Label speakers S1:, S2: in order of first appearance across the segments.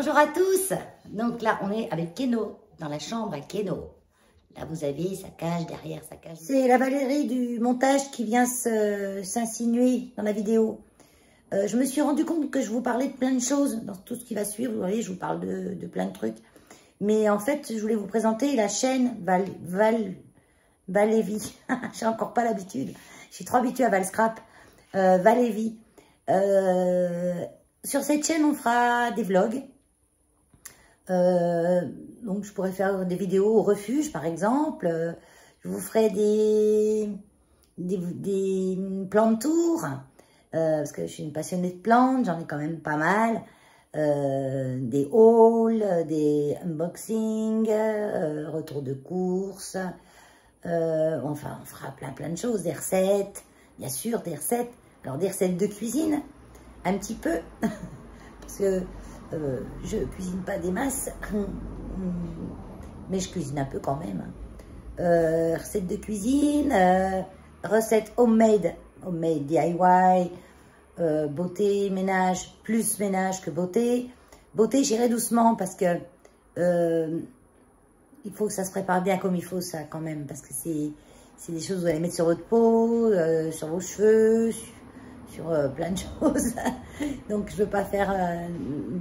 S1: Bonjour à tous. Donc là, on est avec Keno, dans la chambre à Keno. Là, vous avez sa cage derrière, sa cage. C'est la Valérie du montage qui vient s'insinuer dans la vidéo. Je me suis rendu compte que je vous parlais de plein de choses dans tout ce qui va suivre. Vous voyez, je vous parle de plein de trucs. Mais en fait, je voulais vous présenter la chaîne Valévie. J'ai encore pas l'habitude. Je suis trop habituée à Valscrap. Valévie. Sur cette chaîne, on fera des vlogs. Donc, je pourrais faire des vidéos au refuge, par exemple. Je vous ferai des plans de tour. Parce que je suis une passionnée de plantes, j'en ai quand même pas mal. Des hauls, des unboxings, retour de course. Enfin, on fera plein de choses. Des recettes, bien sûr, des recettes. Alors, des recettes de cuisine, un petit peu. Parce que je cuisine pas des masses. Mais je cuisine un peu quand même. Recettes de cuisine, recettes homemade DIY, beauté, ménage, plus ménage que beauté. Beauté, j'irai doucement parce que il faut que ça se prépare bien comme il faut, ça, quand même. Parce que c'est des choses que vous allez mettre sur votre peau, sur vos cheveux, sur plein de choses. Donc, je veux pas faire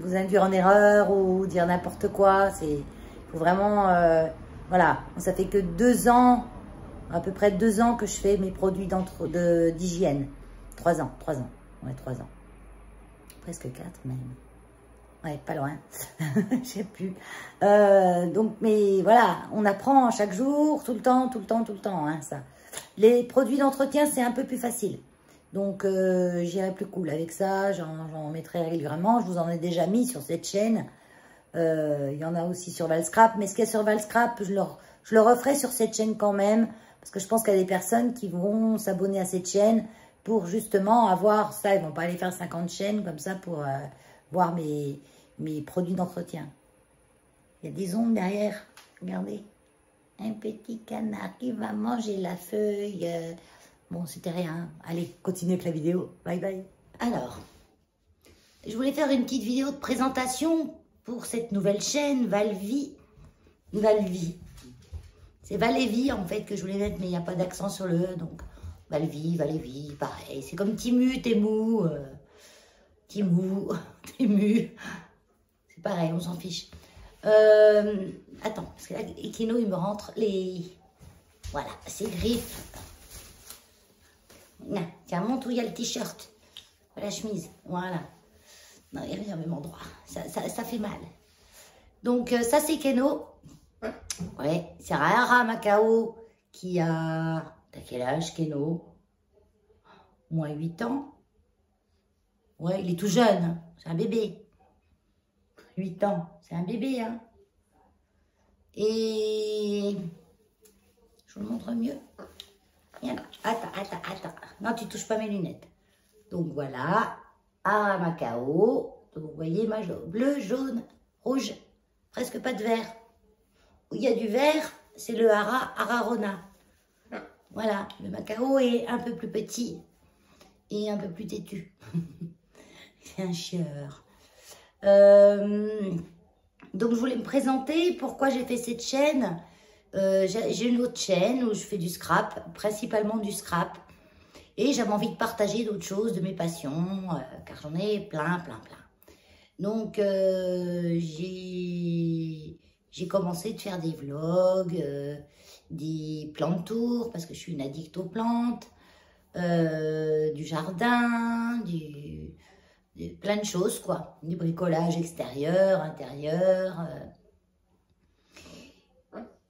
S1: vous induire en erreur ou dire n'importe quoi. Il faut vraiment... voilà, ça fait que 2 ans, à peu près 2 ans que je fais mes produits d'hygiène. 3 ans. Ouais, 3 ans. Presque 4 même. Ouais, pas loin. Je sais plus. Donc, mais voilà, on apprend chaque jour, tout le temps, hein, ça. Les produits d'entretien, c'est un peu plus facile. Donc, j'irai plus cool avec ça. J'en mettrai régulièrement. Je vous en ai déjà mis sur cette chaîne. Il y en a aussi sur Valscrap. Mais ce qu'il y a sur Valscrap, je le referai sur cette chaîne quand même. Parce que je pense qu'il y a des personnes qui vont s'abonner à cette chaîne pour justement avoir ça. Ils ne vont pas aller faire 50 chaînes comme ça pour voir mes produits d'entretien. Il y a des ongles derrière. Regardez. Un petit canard qui va manger la feuille. Bon, c'était rien. Allez, continuez avec la vidéo. Bye bye. Alors, je voulais faire une petite vidéo de présentation pour cette nouvelle chaîne, Valvie. C'est Valévie, en fait, que je voulais mettre, mais il n'y a pas d'accent sur le E, donc Valévie, pareil. C'est comme Timu, Tému, Tému. C'est pareil, on s'en fiche. Attends, parce que là, Keno, il me rentre les... Voilà, ses griffes. Tiens, montre où il y a le t-shirt. La chemise, voilà. Non, il n'y a rien au même endroit. Ça fait mal. Donc, ça, c'est Keno. Ouais, c'est Rara Macao qui a... T'as quel âge, Keno? Moins 8 ans. Ouais, il est tout jeune. Hein. C'est un bébé. 8 ans. C'est un bébé, hein. Et... Je vous le montre mieux. Viens là. Attends. Non, tu touches pas mes lunettes. Donc, voilà. Rara Macao. Donc, vous voyez, bleu, jaune, rouge. Presque pas de vert. Où il y a du vert, c'est le Ararona. Voilà, le Macao est un peu plus petit et un peu plus têtu. C'est un chieur. Donc, je voulais me présenter. Pourquoi j'ai fait cette chaîne? J'ai une autre chaîne où je fais du scrap, principalement du scrap. Et j'avais envie de partager d'autres choses, de mes passions, car j'en ai plein. Donc, j'ai commencé de faire des vlogs, des plans de tour, parce que je suis une addict aux plantes, du jardin, plein de choses, quoi. Du bricolage extérieur, intérieur.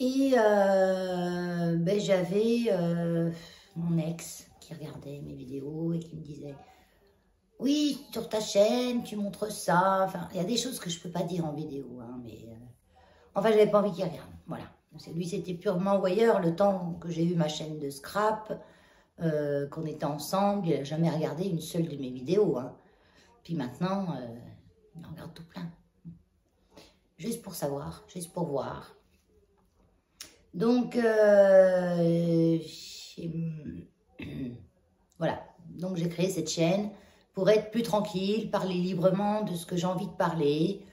S1: Et ben, j'avais mon ex qui regardait mes vidéos et qui me disait... Oui, sur ta chaîne, tu montres ça. Enfin, il y a des choses que je ne peux pas dire en vidéo, hein, mais... Enfin, je n'avais pas envie qu'il regarde, voilà. Lui, c'était purement voyeur. Le temps que j'ai eu ma chaîne de scrap, qu'on était ensemble, il n'a jamais regardé une seule de mes vidéos. Hein. Puis maintenant, il en regarde tout plein. Juste pour savoir, juste pour voir. Donc, voilà. Donc, j'ai créé cette chaîne pour être plus tranquille, parler librement de ce que j'ai envie de parler,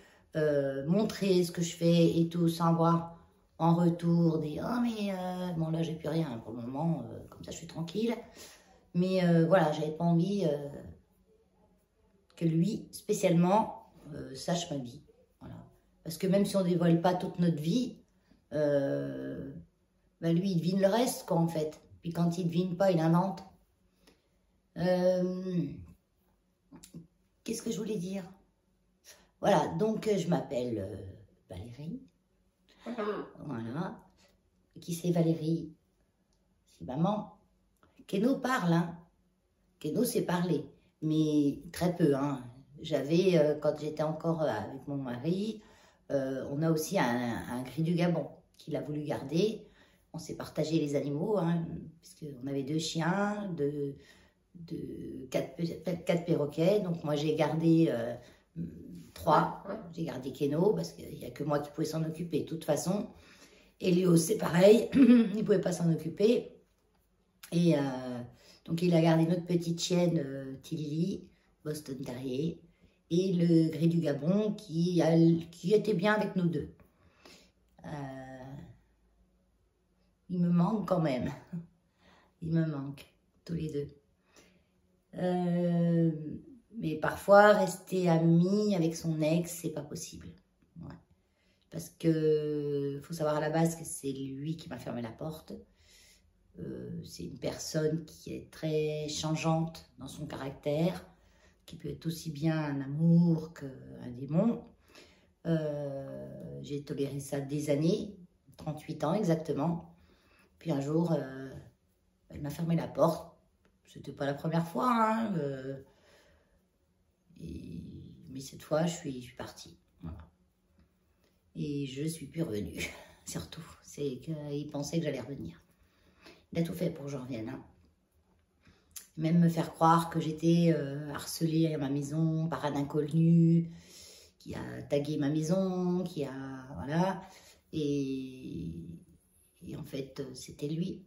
S1: montrer ce que je fais et tout, sans avoir en retour des « Oh, mais bon, là, j'ai plus rien pour le moment, comme ça, je suis tranquille. » Mais voilà, j'avais pas envie que lui, spécialement, sache ma vie. Voilà. Parce que même si on ne dévoile pas toute notre vie, bah lui, il devine le reste, quoi, en fait. Puis quand il ne devine pas, il invente. Qu'est-ce que je voulais dire? Voilà, donc je m'appelle Valérie. Voilà. Qui c'est Valérie? C'est maman. Keno parle, hein. Keno sait parler, mais très peu, hein. J'avais, quand j'étais encore avec mon mari, on a aussi un gris du Gabon qu'il a voulu garder. On s'est partagé les animaux, hein, puisqu'on avait 2 chiens, 4 perroquets. Donc moi j'ai gardé 3. J'ai gardé Keno parce qu'il n'y a que moi qui pouvais s'en occuper de toute façon. Elios c'est pareil, il ne pouvait pas s'en occuper. Et donc il a gardé notre petite chienne Tilly, Boston Terrier, et le gris du Gabon qui était bien avec nous 2. Il me manque quand même. Il me manque, tous les 2. Mais parfois, rester ami avec son ex, c'est pas possible. Ouais. Parce que faut savoir à la base que c'est lui qui m'a fermé la porte. C'est une personne qui est très changeante dans son caractère, qui peut être aussi bien un amour qu'un démon. J'ai toléré ça des années, 38 ans exactement. Puis un jour, elle m'a fermé la porte. C'était pas la première fois, hein, mais cette fois, je suis partie. Voilà. Et je suis plus revenue, surtout. C'est qu'il pensait que j'allais revenir. Il a tout fait pour que je revienne. Hein. Même me faire croire que j'étais harcelée à ma maison par un inconnu qui a tagué ma maison, qui a... Voilà. Et en fait, c'était lui.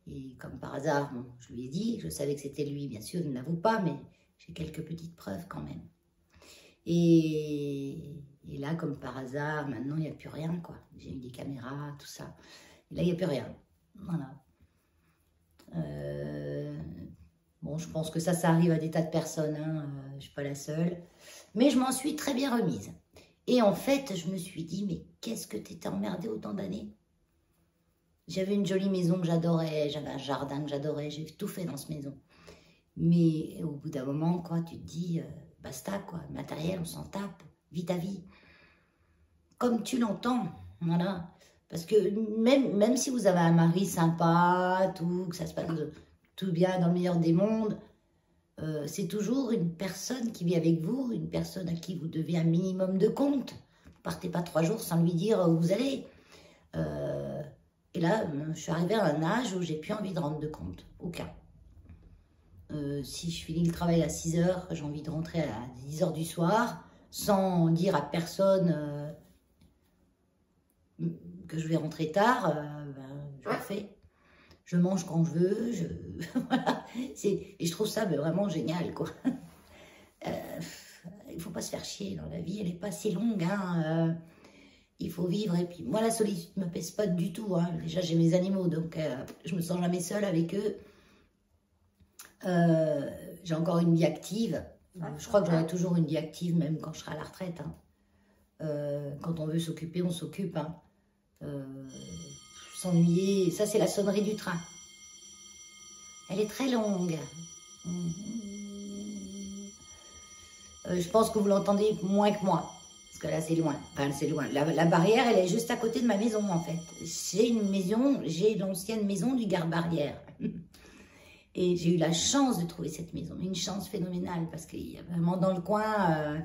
S1: Et comme par hasard, bon, je lui ai dit, je savais que c'était lui, bien sûr, il ne l'avoue pas, mais j'ai quelques petites preuves quand même. Et là, comme par hasard, maintenant, il n'y a plus rien, quoi. J'ai eu des caméras, tout ça. Et là, il n'y a plus rien. Voilà. Bon, je pense que ça arrive à des tas de personnes, hein. Je ne suis pas la seule. Mais je m'en suis très bien remise. Et en fait, je me suis dit, mais qu'est-ce que t'étais emmerdée autant d'années? J'avais une jolie maison que j'adorais, j'avais un jardin que j'adorais, j'ai tout fait dans cette maison. Mais au bout d'un moment, quoi, tu te dis, basta, quoi, le matériel, on s'en tape, vis ta vie. Comme tu l'entends, voilà. Parce que même si vous avez un mari sympa, tout, que ça se passe tout bien dans le meilleur des mondes, c'est toujours une personne qui vit avec vous, une personne à qui vous devez un minimum de compte. Vous partez pas 3 jours sans lui dire où vous allez. Et là, je suis arrivée à un âge où j'ai plus envie de rendre de compte. Aucun. Si je finis le travail à 6 h, j'ai envie de rentrer à 10 h du soir, sans dire à personne que je vais rentrer tard, je le fais. Je mange quand je veux, voilà. Et je trouve ça vraiment génial, quoi. Il ne faut pas se faire chier dans la vie, elle n'est pas si longue, hein. Il faut vivre, et puis moi la solitude ne me pèse pas du tout, hein. Déjà j'ai mes animaux, donc je me sens jamais seule avec eux. J'ai encore une vie active, je crois que j'aurai toujours une vie active même quand je serai à la retraite, hein. Quand on veut s'occuper, on s'occupe, hein. S'ennuyer, ça c'est la sonnerie du train. Elle est très longue. Je pense que vous l'entendez moins que moi. Parce que là, c'est loin. Enfin, c'est loin. La barrière, elle est juste à côté de ma maison, en fait. J'ai une maison, j'ai l'ancienne maison du garde-barrière. Et j'ai eu la chance de trouver cette maison. Une chance phénoménale. Parce qu'il y a vraiment dans le coin,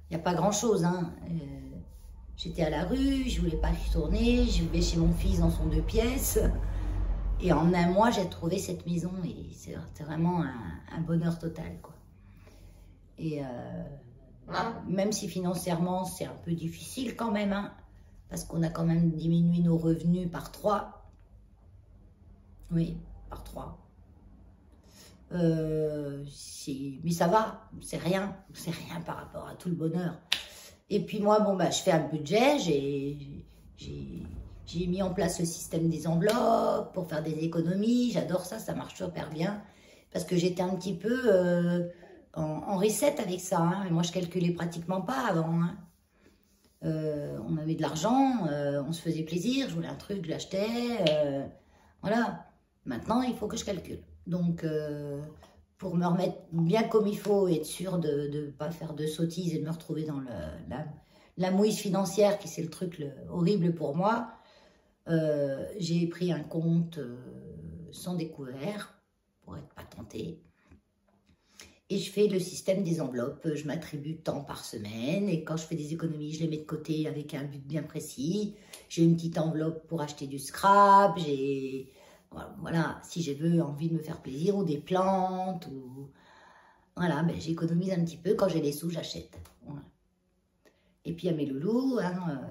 S1: il n'y a pas grand-chose. Hein. J'étais à la rue, je ne voulais pas y retourner. Je vivais chez mon fils dans son 2 pièces. Et en un mois, j'ai trouvé cette maison. Et c'est vraiment un bonheur total, quoi. Et même si financièrement, c'est un peu difficile quand même, hein, parce qu'on a quand même diminué nos revenus par 3. Oui, par 3. Mais ça va, c'est rien par rapport à tout le bonheur. Et puis moi, bon, bah, je fais un budget, j'ai mis en place le système des enveloppes pour faire des économies. J'adore ça, ça marche super bien. Parce que j'étais un petit peu en reset avec ça. Hein. Et moi, je calculais pratiquement pas avant. Hein. On avait de l'argent, on se faisait plaisir, je voulais un truc, je l'achetais. Voilà. Maintenant, il faut que je calcule. Donc, pour me remettre bien comme il faut et être sûr de ne pas faire de sottises et de me retrouver dans la mouise financière, qui c'est le truc horrible pour moi, j'ai pris un compte sans découvert pour être pas tentée. Et je fais le système des enveloppes. Je m'attribue tant par semaine. Et quand je fais des économies, je les mets de côté avec un but bien précis. J'ai une petite enveloppe pour acheter du scrap. J'ai, voilà, si j'ai envie de me faire plaisir, ou des plantes. Ou, voilà, ben, j'économise un petit peu. Quand j'ai les sous, j'achète. Voilà. Et puis, il y a mes loulous. Hein,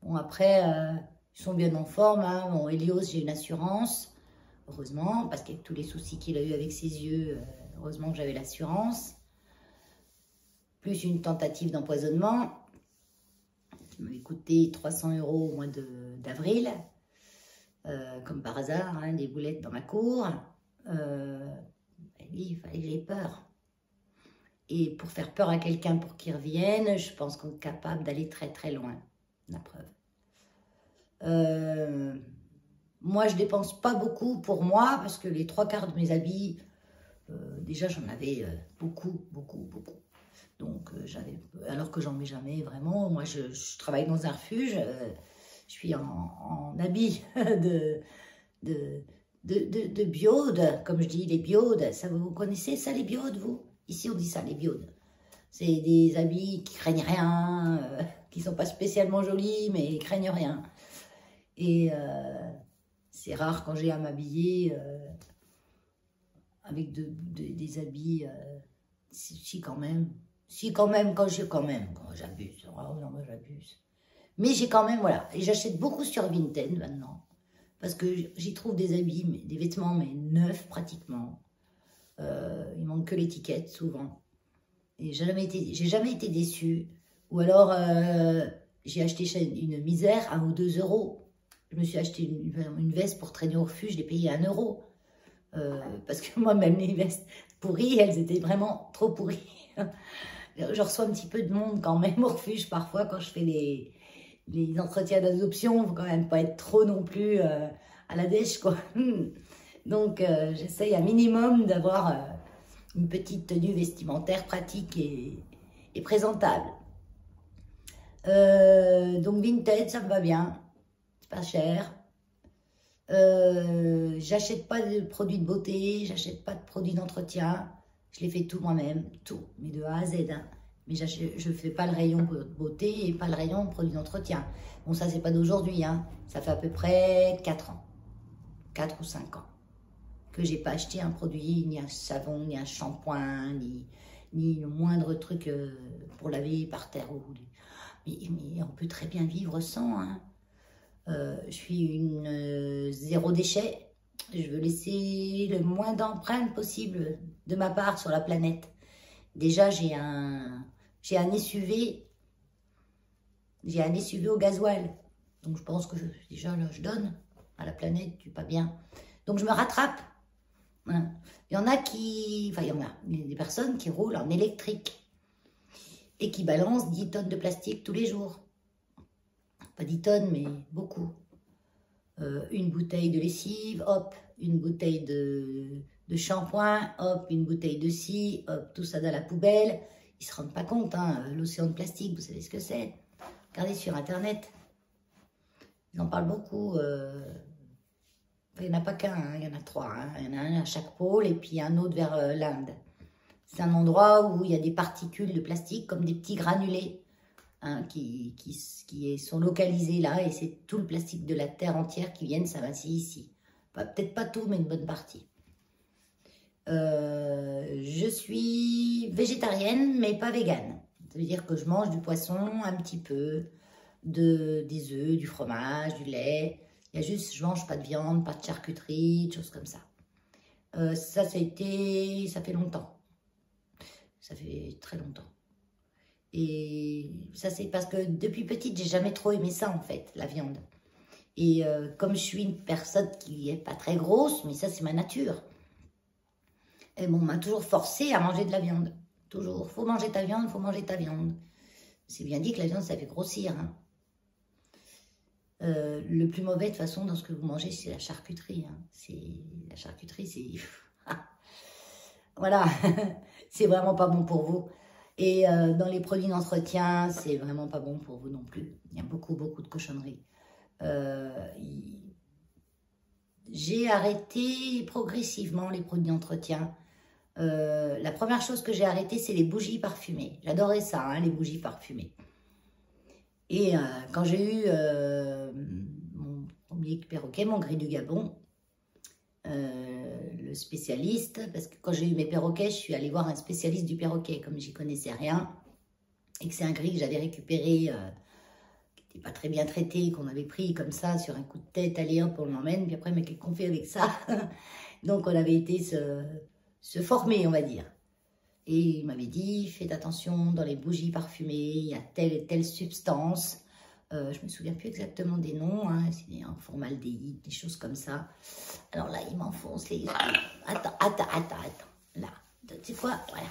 S1: bon, après, ils sont bien en forme. Hein. Bon, Helios, j'ai une assurance. Heureusement, parce qu'avec tous les soucis qu'il a eu avec ses yeux... heureusement que j'avais l'assurance, plus une tentative d'empoisonnement, qui m'avait coûté 300 € au mois d'avril, comme par hasard, hein, des boulettes dans ma cour. Il fallait que j'aie peur. Et pour faire peur à quelqu'un pour qu'il revienne, je pense qu'on est capable d'aller très très loin, la preuve. Moi, je dépense pas beaucoup pour moi, parce que les 3/4 de mes habits... déjà, j'en avais beaucoup. Donc, alors que j'en mets jamais vraiment. Moi, je travaille dans un refuge. Je suis en habit de biode, comme je dis, les biodes. Ça, vous connaissez ça, les biodes, vous? Ici, on dit ça, les biodes. C'est des habits qui craignent rien, qui sont pas spécialement jolis, mais ils craignent rien. Et c'est rare quand j'ai à m'habiller... avec des habits, si quand même, quand j'abuse, oh non, moi j'abuse. Mais j'ai quand même, voilà, et j'achète beaucoup sur Vinted maintenant, parce que j'y trouve des habits, des vêtements, mais neufs pratiquement. Il manque que l'étiquette, souvent. Et j'ai jamais été déçue. Ou alors, j'ai acheté une misère, 1 ou 2 €. Je me suis acheté une veste pour traîner au refuge, je l'ai payée 1 €. Parce que moi, même les vestes pourries, elles étaient vraiment trop pourries. Je reçois un petit peu de monde quand même au refuge parfois quand je fais les entretiens d'adoption. Il ne faut quand même pas être trop non plus à la dèche, quoi. Donc, j'essaye un minimum d'avoir une petite tenue vestimentaire pratique et présentable. Donc, Vinted, ça me va bien. C'est pas cher. J'achète pas de produits de beauté, j'achète pas de produits d'entretien, je les fais tout moi-même, tout, mais de A à Z. Hein. Mais je fais pas le rayon beauté et pas le rayon produits d'entretien. Bon, ça c'est pas d'aujourd'hui, hein. Ça fait à peu près 4 ans, 4 ou 5 ans, que j'ai pas acheté un produit, ni un savon, ni un shampoing, ni le moindre truc pour laver par terre. Mais on peut très bien vivre sans, hein. Je suis une zéro déchet. Je veux laisser le moins d'empreintes possible de ma part sur la planète. Déjà, j'ai un SUV. J'ai un SUV au gasoil. Donc, je pense que déjà, là, je donne à la planète du pas bien. Donc, je me rattrape. Voilà. Il y en a qui... Enfin, il y en a des personnes qui roulent en électrique et qui balancent 10 tonnes de plastique tous les jours. Pas 10 tonnes, mais beaucoup. Une bouteille de lessive, hop, une bouteille de shampoing, hop, une bouteille de scie, hop, tout ça dans la poubelle. Ils ne se rendent pas compte, hein, l'océan de plastique, vous savez ce que c'est. Regardez sur Internet. Ils en parlent beaucoup. Il n'y en a pas qu'un, hein, il y en a 3. Hein. Il y en a un à chaque pôle et puis un autre vers l'Inde. C'est un endroit où il y a des particules de plastique comme des petits granulés. Hein, qui sont localisés là, et c'est tout le plastique de la terre entière qui viennent s'amasser ici. Peut-être pas tout, mais une bonne partie. Je suis végétarienne, mais pas végane. Ça veut dire que je mange du poisson, un petit peu, des œufs, du fromage, du lait. Il y a juste, je mange pas de viande, pas de charcuterie, des choses comme ça. Ça fait longtemps. Ça fait très longtemps. Et ça, c'est parce que depuis petite, j'ai jamais trop aimé ça, en fait, la viande. Et comme je suis une personne qui est pas très grosse, mais ça, c'est ma nature. Et bon, on m'a toujours forcé à manger de la viande. Toujours. Faut manger ta viande, faut manger ta viande. C'est bien dit que la viande, ça fait grossir. Hein. Le plus mauvais, de toute façon, dans ce que vous mangez, c'est la charcuterie. Hein. La charcuterie, c'est... Voilà. C'est vraiment pas bon pour vous. Et dans les produits d'entretien, c'est vraiment pas bon pour vous non plus. Il y a beaucoup, beaucoup de cochonneries. J'ai arrêté progressivement les produits d'entretien. La première chose que j'ai arrêté, c'est les bougies parfumées. J'adorais ça, hein, les bougies parfumées. Et quand j'ai eu mon premier perroquet, mon gris du Gabon, le spécialiste, parce que quand j'ai eu mes perroquets, je suis allée voir un spécialiste du perroquet, comme j'y connaissais rien, et que c'est un gris que j'avais récupéré, qui n'était pas très bien traité, qu'on avait pris comme ça, sur un coup de tête, allez hop, on l'emmène, puis après, mais qu'est-ce qu'on fait avec ça? Donc, on avait été se former, on va dire. Et il m'avait dit, faites attention, dans les bougies parfumées, il y a telle et telle substance. Je ne me souviens plus exactement des noms, hein, c'est un formaldéhyde, des choses comme ça. Alors là, il m'enfonce les... Attends. Là, tu sais quoi? Voilà.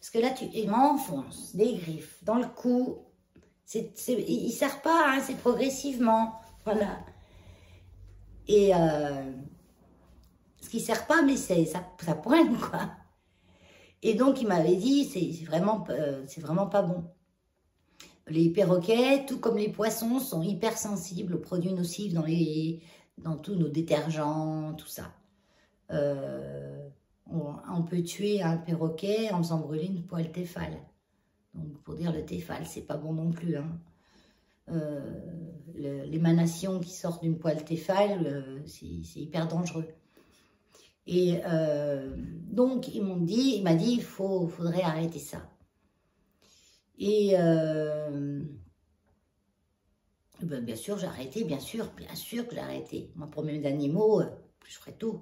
S1: Parce que là, il m'enfonce des griffes dans le cou. Il ne sert pas, hein, c'est progressivement. Voilà. Et ce qui ne sert pas, mais ça pointe, quoi. Et donc, il m'avait dit, c'est vraiment pas bon. Les perroquets, tout comme les poissons, sont hypersensibles aux produits nocifs dans tous nos détergents, tout ça. On peut tuer un perroquet en faisant brûler une poêle Tefal. Donc, pour dire le Tefal, c'est pas bon non plus. Hein. L'émanation qui sort d'une poêle Tefal, c'est hyper dangereux. Et donc, il m'a dit, il faudrait arrêter ça. Et ben, bien sûr, j'ai arrêté, bien sûr que j'ai arrêté. Moi, pour mes animaux, je ferais tout.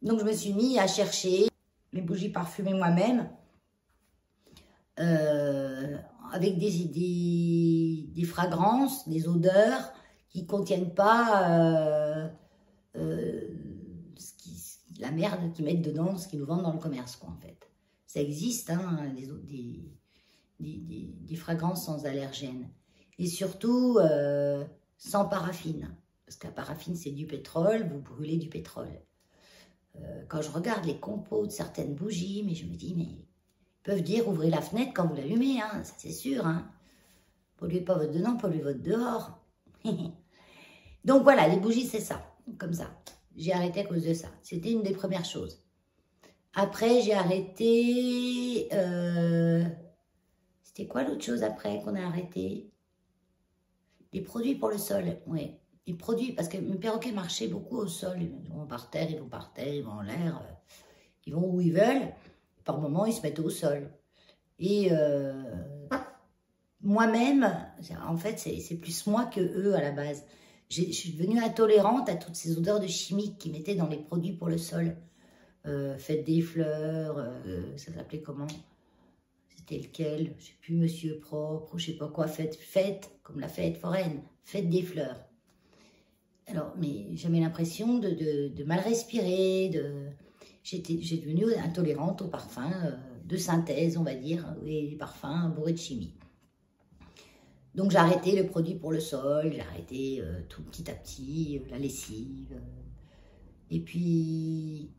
S1: Donc, je me suis mis à chercher mes bougies parfumées moi-même, avec des fragrances, des odeurs qui ne contiennent pas la merde qu'ils mettent dedans, ce qu'ils nous vendent dans le commerce, quoi, en fait. Ça existe, hein, des fragrances sans allergènes. Et surtout, sans paraffine. Parce que la paraffine, c'est du pétrole, vous brûlez du pétrole. Quand je regarde les compos de certaines bougies, mais je me dis, mais ils peuvent dire, ouvrez la fenêtre quand vous l'allumez, hein, ça c'est sûr. Hein. Polluez pas votre dedans, polluez votre dehors. Donc voilà, les bougies, c'est ça, comme ça. J'ai arrêté à cause de ça. C'était une des premières choses. Après, j'ai arrêté... C'était quoi l'autre chose après qu'on a arrêté? Les produits pour le sol, oui. Les produits, parce que mes perroquets marchaient beaucoup au sol. Ils vont par terre, ils vont en l'air. Ils vont où ils veulent. Par moments, ils se mettent au sol. Et moi-même, en fait, c'est plus moi que eux à la base. Je suis devenue intolérante à toutes ces odeurs de chimiques qu'ils mettaient dans les produits pour le sol. Faites des fleurs, ça s'appelait comment? C'était lequel? Je ne sais plus, Monsieur Propre, ou je ne sais pas quoi, faites, comme la fête foraine, faites des fleurs. Alors, mais j'avais l'impression de mal respirer, j'ai devenu intolérante aux parfums de synthèse, on va dire, et les parfums bourrés de chimie. Donc, j'ai arrêté le produit pour le sol, j'ai arrêté tout petit à petit, la lessive. Et puis,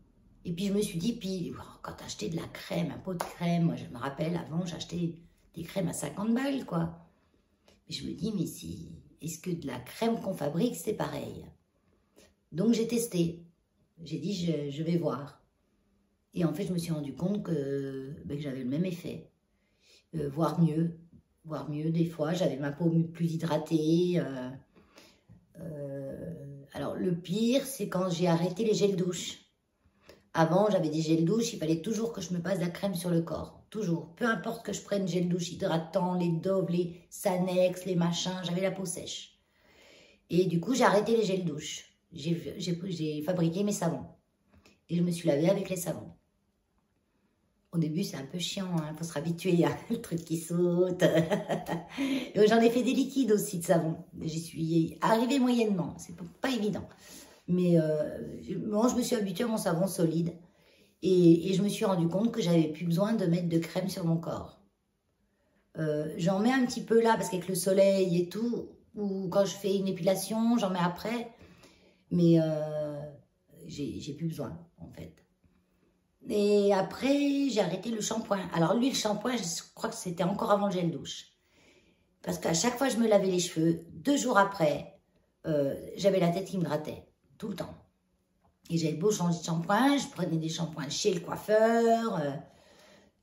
S1: je me suis dit, puis quand t'achetais de la crème, un pot de crème, moi je me rappelle, avant j'achetais des crèmes à 50 balles, quoi. Et je me dis, mais est-ce que de la crème qu'on fabrique, c'est pareil? Donc j'ai testé. J'ai dit, je vais voir. Et en fait, je me suis rendu compte que j'avais le même effet. Voire mieux des fois. J'avais ma peau plus hydratée. Alors le pire, c'est quand j'ai arrêté les gels douche. Avant, j'avais des gels douche, il fallait toujours que je me passe de la crème sur le corps. Toujours. Peu importe que je prenne gel douche hydratant, les Dove, les Sanex, les machins, j'avais la peau sèche. Et du coup, j'ai arrêté les gels douche. J'ai fabriqué mes savons. Et je me suis lavée avec les savons. Au début, c'est un peu chiant, il faut se habituer à le truc qui saute. J'en ai fait des liquides aussi de savon. J'y suis arrivée moyennement, c'est pas évident. Mais moi, je me suis habituée à mon savon solide. Et je me suis rendu compte que j'avais plus besoin de mettre de crème sur mon corps. J'en mets un petit peu là, parce qu'avec le soleil et tout, ou quand je fais une épilation, j'en mets après. Mais j'ai plus besoin, en fait. Et après, j'ai arrêté le shampoing. Alors lui, le shampoing, je crois que c'était encore avant le gel douche. Parce qu'à chaque fois que je me lavais les cheveux, 2 jours après, j'avais la tête qui me grattait, tout le temps. Et j'avais beau changer de shampoing, je prenais des shampoings chez le coiffeur.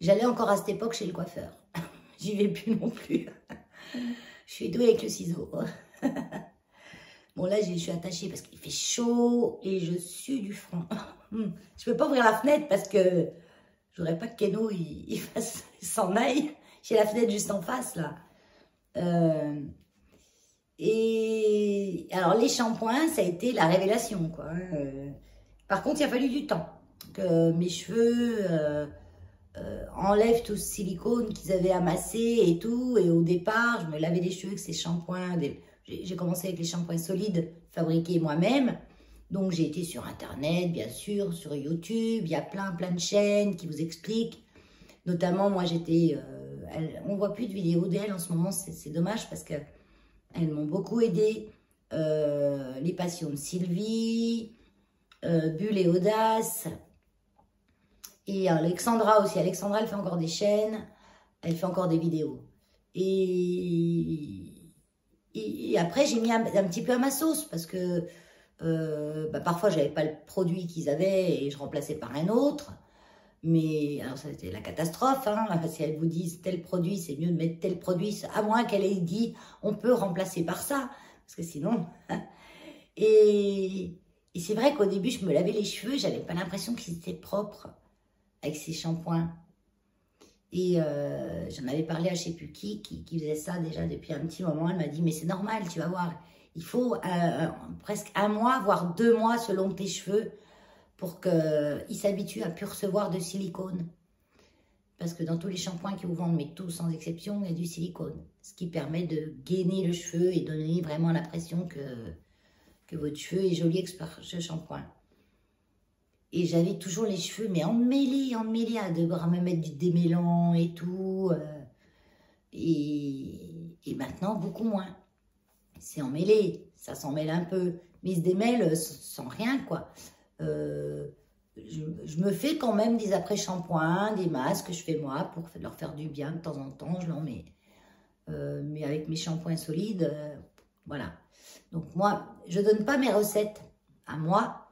S1: J'allais encore à cette époque chez le coiffeur. J'y vais plus non plus. Je suis douée avec le ciseau. Bon, là, je suis attachée parce qu'il fait chaud et je sue du front. Je peux pas ouvrir la fenêtre parce que je voudrais pas que Keno il s'en aille. J'ai la fenêtre juste en face, là. Et alors, les shampoings, ça a été la révélation, quoi. Par contre, il a fallu du temps. Que mes cheveux enlèvent tout ce silicone qu'ils avaient amassé et tout. Et au départ, je me lavais les cheveux avec ces shampoings. J'ai commencé avec les shampoings solides fabriqués moi-même. Donc, j'ai été sur Internet, bien sûr, sur YouTube. Il y a plein de chaînes qui vous expliquent. Notamment, moi, j'étais... on ne voit plus de vidéos d'elle en ce moment. C'est dommage parce qu'elles m'ont beaucoup aidé. Les passions de Sylvie, Bulle et Audace. Et Alexandra aussi. Alexandra, elle fait encore des chaînes. Elle fait encore des vidéos. Et après, j'ai mis un petit peu à ma sauce parce que parfois, je n'avais pas le produit qu'ils avaient et je remplaçais par un autre. Mais alors, ça c'était la catastrophe. Si elles vous disent tel produit, c'est mieux de mettre tel produit, à moins qu'elle ait dit on peut remplacer par ça. Parce que sinon... Et c'est vrai qu'au début, je me lavais les cheveux, j'avais pas l'impression qu'ils étaient propres avec ces shampoings. Et j'en avais parlé à je sais plus qui faisait ça déjà depuis un petit moment. Elle m'a dit, mais c'est normal, tu vas voir. Il faut presque 1 mois, voire 2 mois selon tes cheveux pour qu'ils s'habituent à plus recevoir de silicone. Parce que dans tous les shampoings qu'ils vous vendent, mais tous sans exception, il y a du silicone. Ce qui permet de gainer le cheveu et donner vraiment l'impression que votre cheveu est joli avec ce shampoing. Et j'avais toujours les cheveux, mais emmêlés, à devoir me mettre du démêlant et tout. Et maintenant, beaucoup moins. C'est emmêlé, ça s'emmêle un peu. Mais ils se démêlent sans rien, quoi. Je me fais quand même des après-shampoings, des masques que je fais moi pour leur faire du bien de temps en temps, je l'en mets. Mais avec mes shampoings solides, voilà. Donc moi, je ne donne pas mes recettes à moi,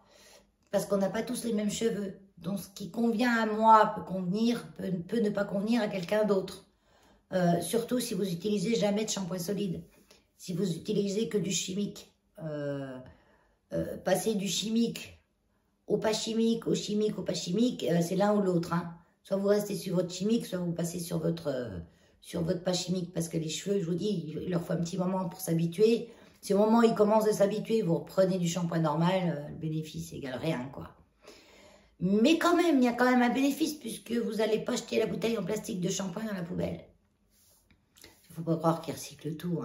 S1: parce qu'on n'a pas tous les mêmes cheveux. Donc ce qui convient à moi peut ne pas convenir à quelqu'un d'autre. Surtout si vous utilisez jamais de shampoing solide. Si vous utilisez que du chimique. Passer du chimique au pas chimique, au chimique au pas chimique, c'est l'un ou l'autre. Soit vous restez sur votre chimique, soit vous passez sur votre pas chimique. Parce que les cheveux, je vous dis, il leur faut un petit moment pour s'habituer. Si au moment où ils commencent à s'habituer, vous reprenez du shampoing normal, le bénéfice égale rien, quoi. Mais quand même, il y a quand même un bénéfice puisque vous n'allez pas jeter la bouteille en plastique de shampoing dans la poubelle. Il ne faut pas croire qu'ils recyclent tout,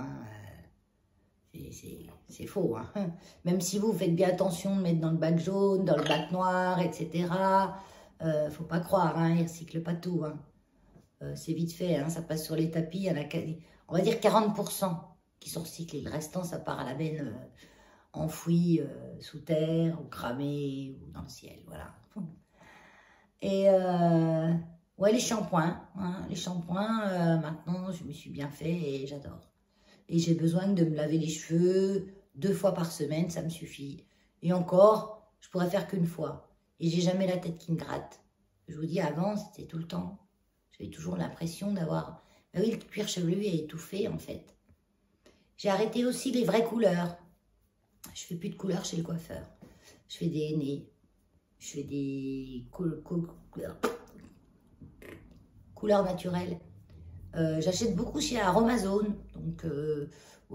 S1: c'est faux, Même si vous faites bien attention de mettre dans le bac jaune, dans le bac noir, etc. Faut pas croire, ils ne recyclent pas tout, c'est vite fait, ça passe sur les tapis, il y en a, on va dire 40% qui sont recyclés. Le restant, ça part à la benne enfouie sous terre, ou cramé, ou dans le ciel, voilà. Et ouais, les shampoings, maintenant, je me suis bien fait et j'adore. Et j'ai besoin de me laver les cheveux 2 fois par semaine, ça me suffit. Et encore, je pourrais faire qu'1 fois. Et j'ai jamais la tête qui me gratte. Je vous dis, avant, c'était tout le temps. J'avais toujours l'impression d'avoir... Ben oui, le cuir chevelu est étouffé, en fait. J'ai arrêté aussi les vraies couleurs. Je fais plus de couleurs chez le coiffeur. Je fais des nez. Je fais des couleurs naturelles. J'achète beaucoup chez Aromazone. Donc, je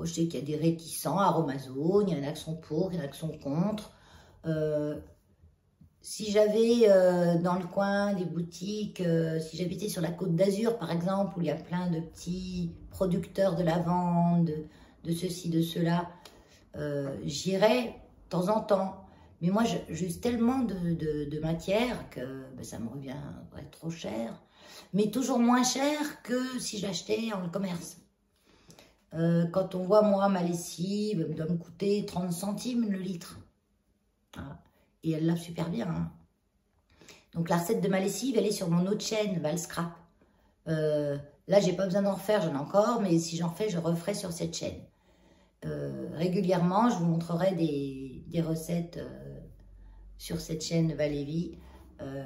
S1: sais qu'il y a des réticents à Aromazone. Il y en a qui sont pour, il y en a qui sont contre. si j'avais dans le coin des boutiques, si j'habitais sur la Côte d'Azur par exemple, où il y a plein de petits producteurs de lavande, de ceci, de cela, j'irais de temps en temps. Mais moi, j'use tellement de matière que ben, ça me reviendrait trop cher. Mais toujours moins cher que si j'achetais en commerce. Quand on voit, moi, ma lessive, elle doit me coûter 30 centimes le litre. Voilà. Et elle lave super bien. Hein. Donc, la recette de ma lessive, elle est sur mon autre chaîne, Valscrap. Là, j'ai pas besoin d'en refaire, j'en ai encore, mais si j'en fais, je referai sur cette chaîne. Régulièrement, je vous montrerai des recettes sur cette chaîne Valévie.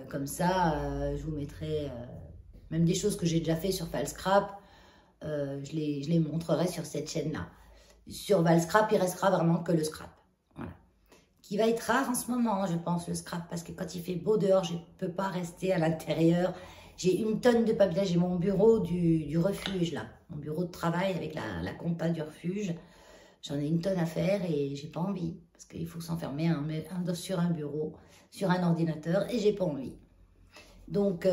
S1: Comme ça, je vous mettrai même des choses que j'ai déjà fait sur Valscrap. Je les montrerai sur cette chaîne-là. Sur Valscrap, il restera vraiment que le scrap. Voilà. Qui va être rare en ce moment, je pense, le scrap. Parce que quand il fait beau dehors, je ne peux pas rester à l'intérieur. J'ai une tonne de papier. J'ai mon bureau du refuge, là. Mon bureau de travail avec la compta du refuge. J'en ai une tonne à faire et j'ai pas envie. Parce qu'il faut s'enfermer sur un bureau, sur un ordinateur, et j'ai pas envie. Donc,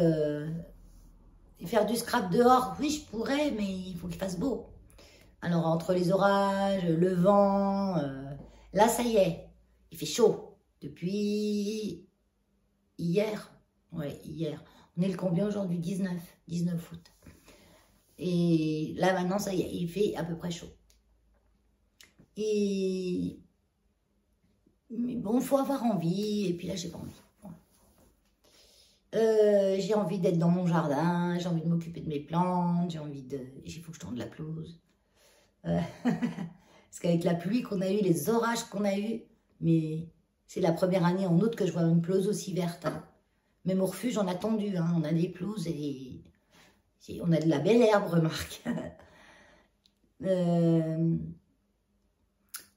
S1: faire du scrap dehors, oui, je pourrais, mais il faut qu'il fasse beau. Alors, entre les orages, le vent, là, ça y est, il fait chaud. Depuis hier, ouais, hier. On est le combien aujourd'hui? 19 août. Et là, maintenant, ça y est, il fait à peu près chaud. Mais bon, il faut avoir envie, et puis là, j'ai pas envie. J'ai envie d'être dans mon jardin, j'ai envie de m'occuper de mes plantes, il faut que je tende la pelouse. Parce qu'avec la pluie qu'on a eue, les orages qu'on a eus, mais c'est la première année en août que je vois une pelouse aussi verte. Hein. Même au refuge, on a tendu, hein, on a des pelouses et on a de la belle herbe, remarque.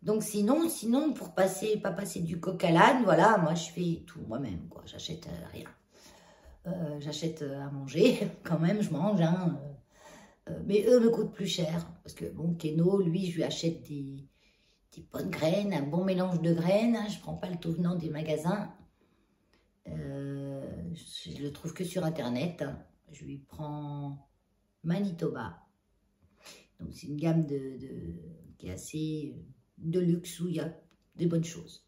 S1: Donc sinon, pour pas passer du coq à l'âne, voilà, moi je fais tout moi-même, quoi. J'achète rien. J'achète à manger, quand même, je mange, hein. Mais eux me coûtent plus cher. Parce que, bon, Keno, lui, je lui achète des bonnes graines, un bon mélange de graines. Hein, je ne prends pas le tout venant des magasins. Je le trouve que sur Internet. Hein. Je lui prends Manitoba. Donc, c'est une gamme qui est assez de luxe où il y a des bonnes choses.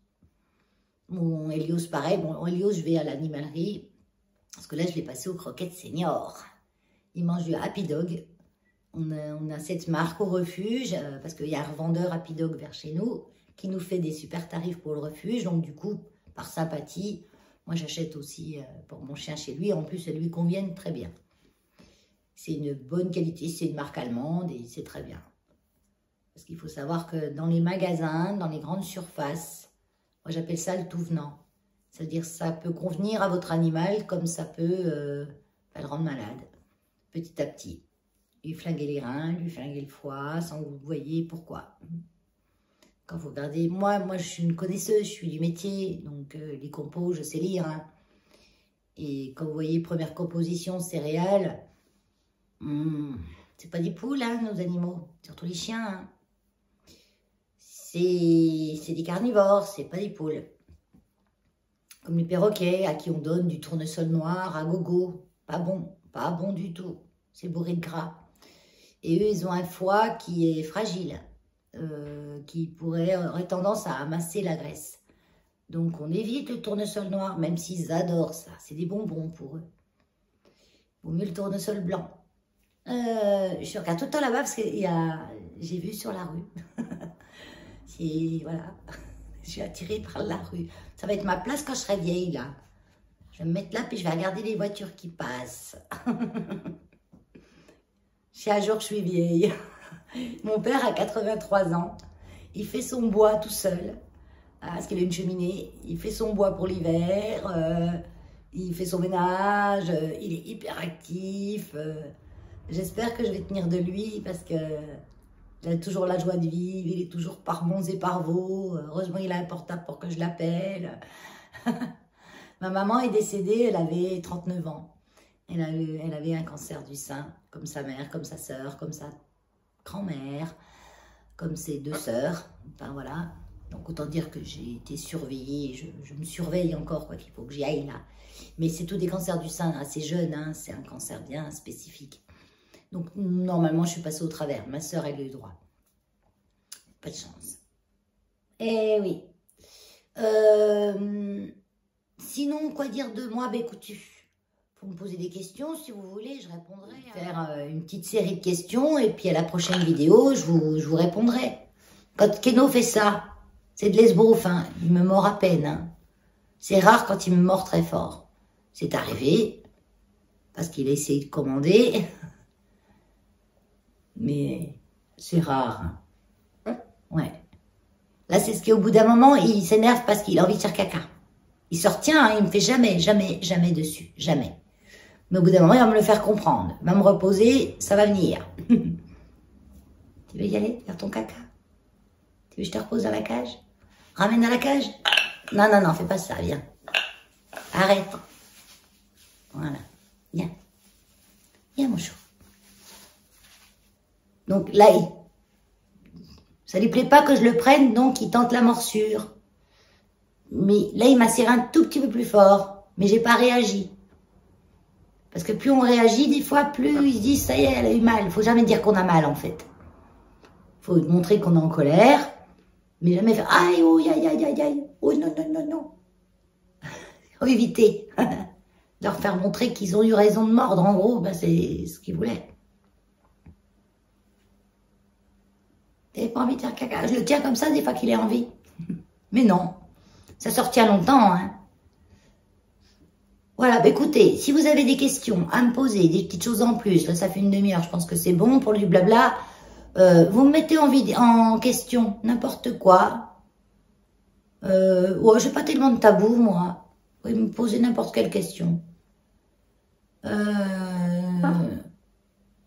S1: Mon Helios, pareil. Bon, Helios, je vais à l'animalerie. Parce que là, je l'ai passé aux croquettes seniors. Il mange du Happy Dog. On a cette marque au refuge, parce qu'il y a un revendeur Happy Dog vers chez nous, qui nous fait des super tarifs pour le refuge. Donc du coup, par sympathie, moi j'achète aussi pour mon chien chez lui. En plus, elles lui conviennent très bien. C'est une bonne qualité, c'est une marque allemande et c'est très bien. Parce qu'il faut savoir que dans les magasins, dans les grandes surfaces, moi j'appelle ça le tout venant. C'est-à-dire que ça peut convenir à votre animal comme ça peut le rendre malade, petit à petit. Lui flinguer les reins, lui flinguer le foie, sans que vous voyez pourquoi. Quand vous regardez, moi je suis une connaisseuse, je suis du métier, donc les compos, je sais lire. Hein. Et quand vous voyez première composition céréales, c'est pas des poules, hein, nos animaux, surtout les chiens. Hein. C'est des carnivores, c'est pas des poules. Comme les perroquets, à qui on donne du tournesol noir à gogo. Pas bon du tout. C'est bourré de gras. Et eux, ils ont un foie qui est fragile, qui aurait tendance à amasser la graisse. Donc, on évite le tournesol noir, même s'ils adorent ça. C'est des bonbons pour eux. Il vaut mieux le tournesol blanc. Je regarde tout le temps là-bas parce que j'ai vu sur la rue. Voilà. Je suis attirée par la rue. Ça va être ma place quand je serai vieille, là. Je vais me mettre là, puis je vais regarder les voitures qui passent. Si un jour je suis vieille. Mon père a 83 ans. Il fait son bois tout seul. Parce qu'il a une cheminée. Il fait son bois pour l'hiver. Il fait son ménage. Il est hyper actif. J'espère que je vais tenir de lui parce que il a toujours la joie de vivre, il est toujours par bons et par veaux. Heureusement, il a un portable pour que je l'appelle. Ma maman est décédée, elle avait 39 ans. Elle avait un cancer du sein, comme sa mère, comme sa sœur, comme sa grand-mère, comme ses deux sœurs. Enfin, voilà. Donc autant dire que j'ai été surveillée, je me surveille encore, quoi qu'il faut que j'y aille là. Mais c'est tout des cancers du sein assez jeunes, hein, c'est un cancer bien spécifique. Donc normalement je suis passée au travers, ma soeur elle a eu droit. Pas de chance. Eh oui. Sinon, quoi dire de moi? Ben écoute, faut me poser des questions, si vous voulez, je répondrai. Faire une petite série de questions, et puis à la prochaine vidéo, je vous répondrai. Quand Keno fait ça, c'est de l'esbrouf, hein, il me mord à peine. Hein. C'est rare quand il me mord très fort. C'est arrivé, parce qu'il a essayé de commander, mais c'est rare. Hein. Ouais. Là, c'est ce qu'au bout d'un moment, il s'énerve parce qu'il a envie de faire caca. Il se retient, hein, il me fait jamais, jamais, jamais dessus, jamais. Mais au bout d'un moment, il va me le faire comprendre. Il va me reposer, ça va venir. Tu veux y aller, faire ton caca? Tu veux que je te repose dans la cage? Ramène dans la cage? Non, non, non, fais pas ça, viens. Arrête. Voilà, viens. Viens, mon chou. Donc là, ça lui plaît pas que je le prenne, donc il tente la morsure. Mais là, il m'a serré un tout petit peu plus fort, mais j'ai pas réagi. Parce que plus on réagit, des fois, plus ils se disent, ça y est, elle a eu mal. Il faut jamais dire qu'on a mal, en fait. Il faut montrer qu'on est en colère, mais jamais faire, aïe, oh, aïe, aïe, aïe, aïe, oh, non, non, non, non. Il faut éviter. Leur faire montrer qu'ils ont eu raison de mordre, en gros, ben, c'est ce qu'ils voulaient. T'avais pas envie de faire caca? Je le tiens comme ça, des fois qu'il a envie. Mais non. Ça se retient longtemps, hein. Voilà, bah écoutez, si vous avez des questions à me poser, des petites choses en plus, là ça fait une demi-heure, je pense que c'est bon pour du blabla, vous me mettez en question n'importe quoi. Ouais, j'ai pas tellement de tabou, moi. Vous pouvez me poser n'importe quelle question.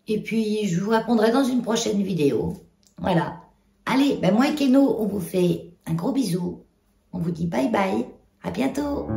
S1: Et puis, je vous répondrai dans une prochaine vidéo. Voilà. Allez, ben moi et Keno, on vous fait un gros bisou. On vous dit bye bye. À bientôt.